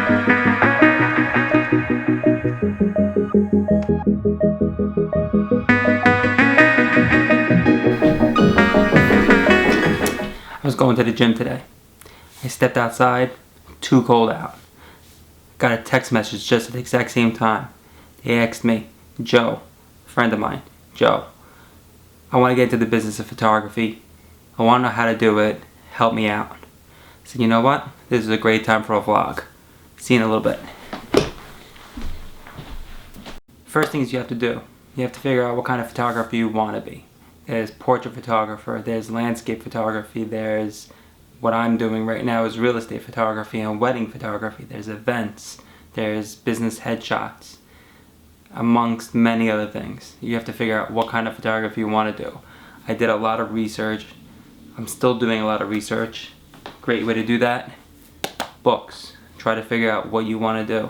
I was going to the gym today. I stepped outside, too cold out. Got a text message just at the exact same time. They asked me, Joe, a friend of mine, Joe, I want to get into the business of photography. I want to know how to do it. Help me out. I said, you know what? This is a great time for a vlog. See you in a little bit. First things you have to do, you have to figure out what kind of photographer you want to be. There's portrait photographer, there's landscape photography, there's what I'm doing right now is real estate photography and wedding photography. There's events, there's business headshots, amongst many other things. You have to figure out what kind of photography you want to do. I did a lot of research. I'm still doing a lot of research. Great way to do that, books. Try to figure out what you want to do.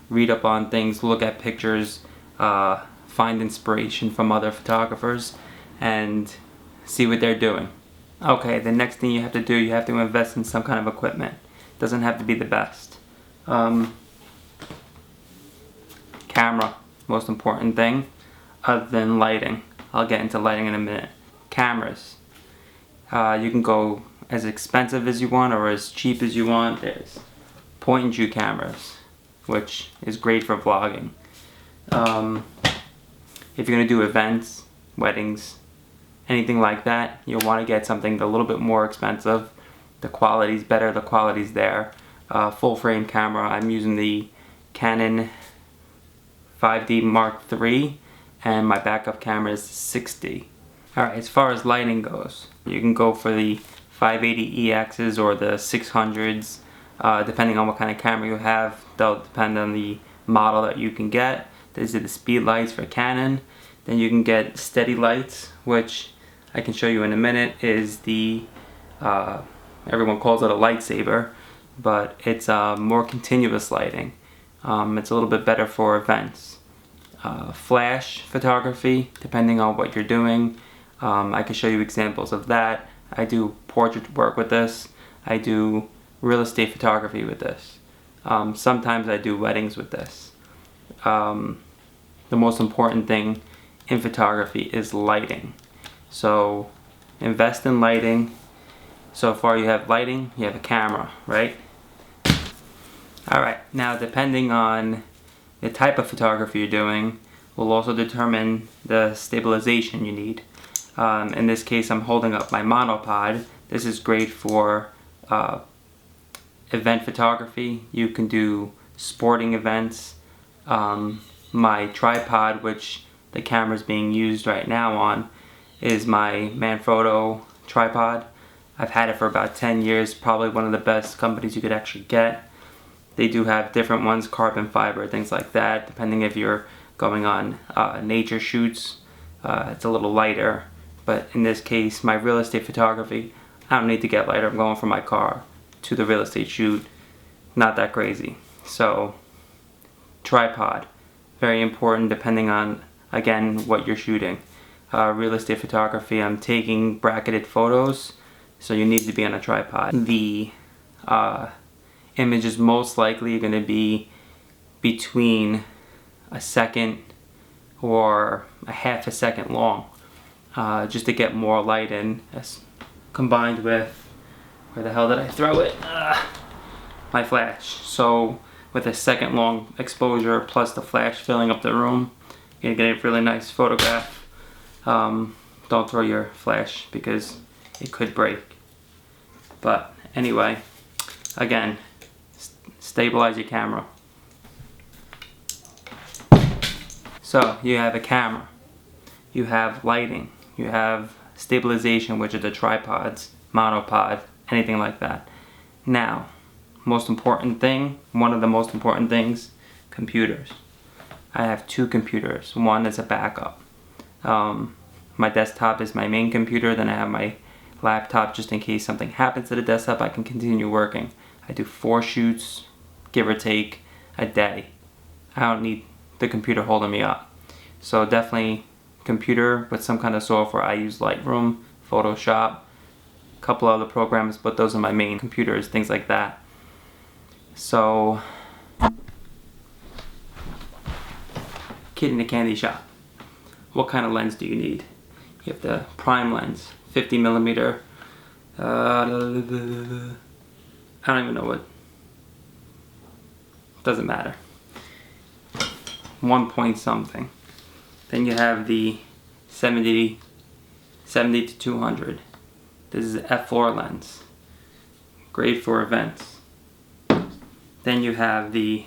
Read up on things, look at pictures, find inspiration from other photographers and see what they're doing. Okay, the next thing you have to do, you have to invest in some kind of equipment. It doesn't have to be the best. Camera, most important thing, other than lighting. I'll get into lighting in a minute. Cameras. You can go as expensive as you want or as cheap as you want. There's point and shoot cameras, which is great for vlogging. If you're going to do events, weddings, anything like that, you'll want to get something a little bit more expensive. The quality's better, the quality's there. Full frame camera, I'm using the Canon 5D Mark III and my backup camera is 6D. Alright, as far as lighting goes, you can go for the 580EXs or the 600s, depending on what kind of camera you have. They'll depend on the model that you can get. These are the speed lights for Canon. Then you can get steady lights, which I can show you in a minute, is the, everyone calls it a lightsaber, but it's more continuous lighting. It's a little bit better for events. Flash photography, depending on what you're doing. I can show you examples of that. I do portrait work with this. I do real estate photography with this. Sometimes I do weddings with this. The most important thing in photography is lighting. So invest in lighting. So far you have lighting, you have a camera, right? Alright, now depending on the type of photography you're doing will also determine the stabilization you need. In this case I'm holding up my monopod. This is great for event photography. You can do sporting events. My tripod, which the camera is being used right now on, is my Manfrotto tripod. I've had it for about 10 years, probably one of the best companies you could actually get. They do have different ones, carbon fiber, things like that, depending if you're going on nature shoots. It's a little lighter, but in this case, my real estate photography, I don't need to get lighter. I'm going from my car to the real estate shoot. Not that crazy. So, tripod, very important depending on, again, what you're shooting. Real estate photography, I'm taking bracketed photos, so you need to be on a tripod. The image is most likely going to be between a second or a half a second long, just to get more light in, as combined with, where the hell did I throw it? My flash. So with a second long exposure plus the flash filling up the room, you're gonna get a really nice photograph. Don't throw your flash because it could break. But anyway, again, stabilize your camera. So you have a camera, you have lighting, you have stabilization, which are the tripods, monopod, anything like that. Now, most important thing, one of the most important things, computers. I have two computers. One is a backup. My desktop is my main computer, then I have my laptop just in case something happens to the desktop, I can continue working. I do 4 shoots, give or take, a day. I don't need the computer holding me up. So definitely computer with some kind of software. I use Lightroom, Photoshop, a couple other programs, but those are my main computers, things like that. So kid in a candy shop. What kind of lens do you need? You have the prime lens, 50 millimeter. I don't even know what. Doesn't matter. 1 point something. Then you have the 70 to 200. This is an f4 lens. Great for events. Then you have the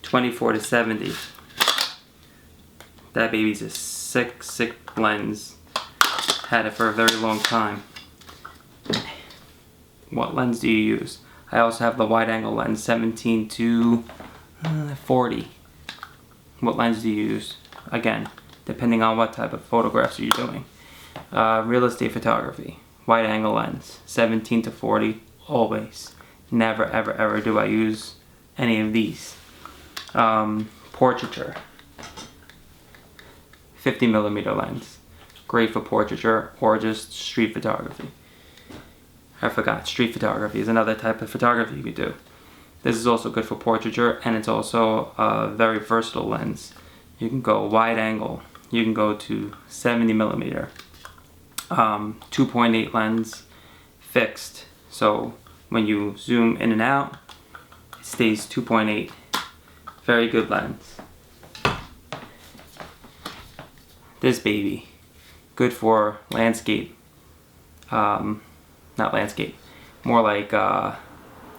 24 to 70. That baby's a sick lens. Had it for a very long time. What lens do you use? I also have the wide angle lens, 17 to 40. What lens do you use? Again, depending on what type of photographs you're doing. Real estate photography, wide angle lens, 17 to 40, always. Never ever do I use any of these. Portraiture, 50 millimeter lens. Great for portraiture or just street photography. I forgot, street photography is another type of photography you could do. This is also good for portraiture, and it's also a very versatile lens. You can go wide angle, you can go to 70 millimeter, 2.8 lens, fixed. So when you zoom in and out, it stays 2.8. Very good lens. This baby, good for landscape. Not landscape, more like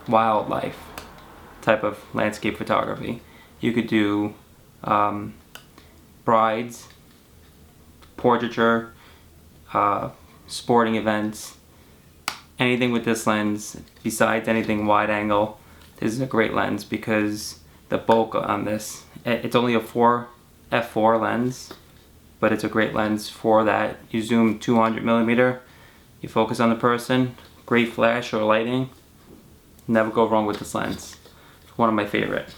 wildlife type of landscape photography. You could do brides, portraiture, sporting events, anything with this lens besides anything wide angle. This is a great lens because the bulk on this, it's only a f4 lens, but it's a great lens for that. You zoom 200 millimeter, you focus on the person, great flash or lighting. Never go wrong with this lens. One of my favorite.